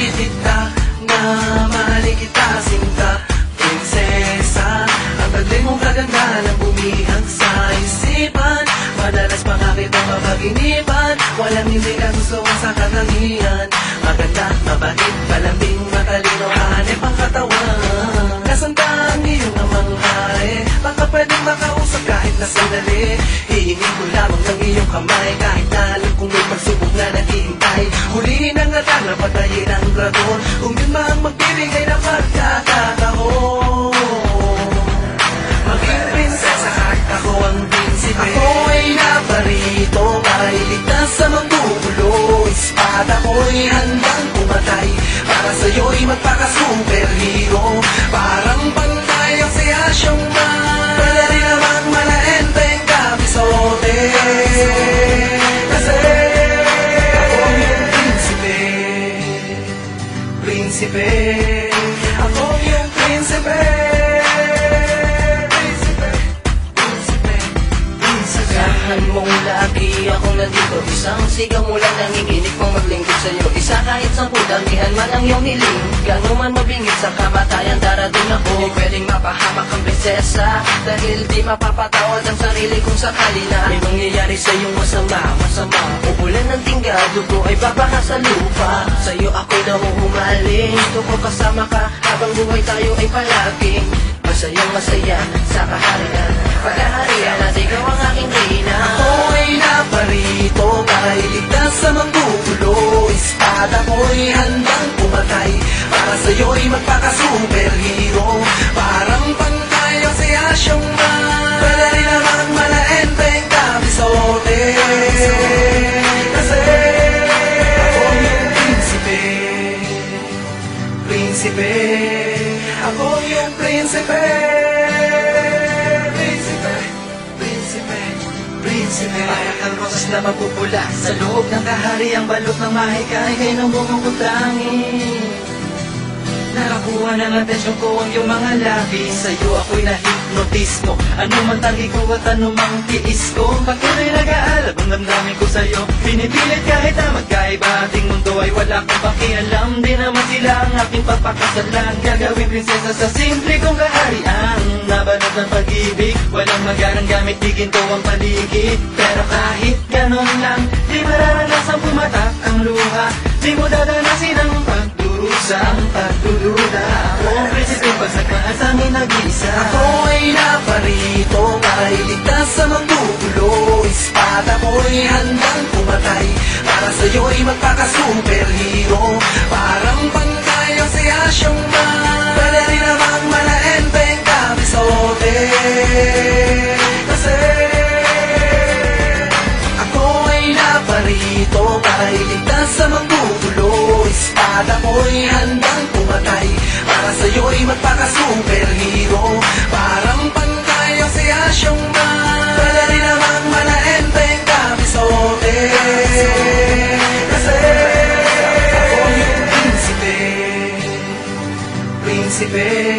titik-tak na mahalin kita, sinta, prinsesa. Ang taglay mong kaganda na bumihag sa isipan, madalas pa nga kitang mapaginipan. Walang hindi ka gusto sa katangian. Maganda, mabait, palambing, matalino, hanip ang katawan. Nasanda ang iyong amang hari, baka pwedeng makausap kahit na sandali. Hihingin ko lamang ng iyong kamay, kahit na alam kong may pagsubok na naghihintay. Hulihin ang natang na patayin ang dragon, kung yun mang magbibigay ng pagkakataon. Maging prinsesa kahit ako ang prinsipe. Ako ay naparito para iligtas sa magugulo. Espada ko'y handang pumatay para sa'yo'y magpaka-superhero. Parang pantay ang si Asyong Man, pwede rin naman malaenteng kapisote. Kasi ako yung prinsipe, prinsipe. Ako yung prinsipe. Mong lagi akong nandito, isang sigaw mo lang nanginginig mong maglingkod sa'yo. Isa kahit 10 damihan man ang iyong hiling, gano'n man mabingit sa kamatayan darating ako. Di pwedeng mapahamak ang prinsesa, dahil di mapapatawad ang sarili kong sakali na may mangyayari sa iyong masama. Uulan ng tingga, dugo ay babaha sa lupa. Sa'yo ako'y nahuhumaling, gusto ko kasama ka habang buhay tayo ay palaging masayang masaya sa kaharian. Pagkaharian at ikaw ang aking reyna. Ako ay naparito para iligtas sa magugulo. Espada ko'y handang pumatay para sa'yo'y magpaka-superhero. Parang pantay ang si Asyong Man, pwede rin naman malaenteng kapisote. Kasi ako yung prinsipe, prinsipe. Ako yung prinsipe, prinsipe, prinsipe, prinsipe. Parang ang rosas na mapupula sa loob ng kahariang balot ng mahikay kay ng bukong kutangin. Nakakuha ng atensyon ko ang iyong mga labi. Sa'yo ako'y na-hypnotismo, ano man tali ko at ano mang tiis ko. Pag tunay nag-aalab ang damdamin ko sa'yo, pinipilit kahit na magkaiba ating mundo ay wala kong pakialam. Di naman sila ang aking papakasalan, gagawin prinsesa sa simple kong kaharian. Nabanat ng pag-ibig, walang magarang gamit, di ginto ang paligid. Pero kahit ganon lang, di mararanasan pumatak ang luha. Di mo dadanasin ang pagdurusa, pagdududa. Ako ang prinsipe, pasagmaan sa amin nag-isa. Ako ay naparito para iligtas sa magugulo. Espada ko'y handang pumatay para sa'yo'y magpaka-superhero. Parang pantay ang si Asyong Man, pwede rin namang malaenteng kapisote. Kasi ako ay naparito para iligtas sa magugulo. Espada ko'y handang pumatay para sa'yo'y magpaka-superhero. Parang pantay ang si Asyong Man, pwede rin namang malaenteng kapisote. Kasi ako yung prinsipe, prinsipe.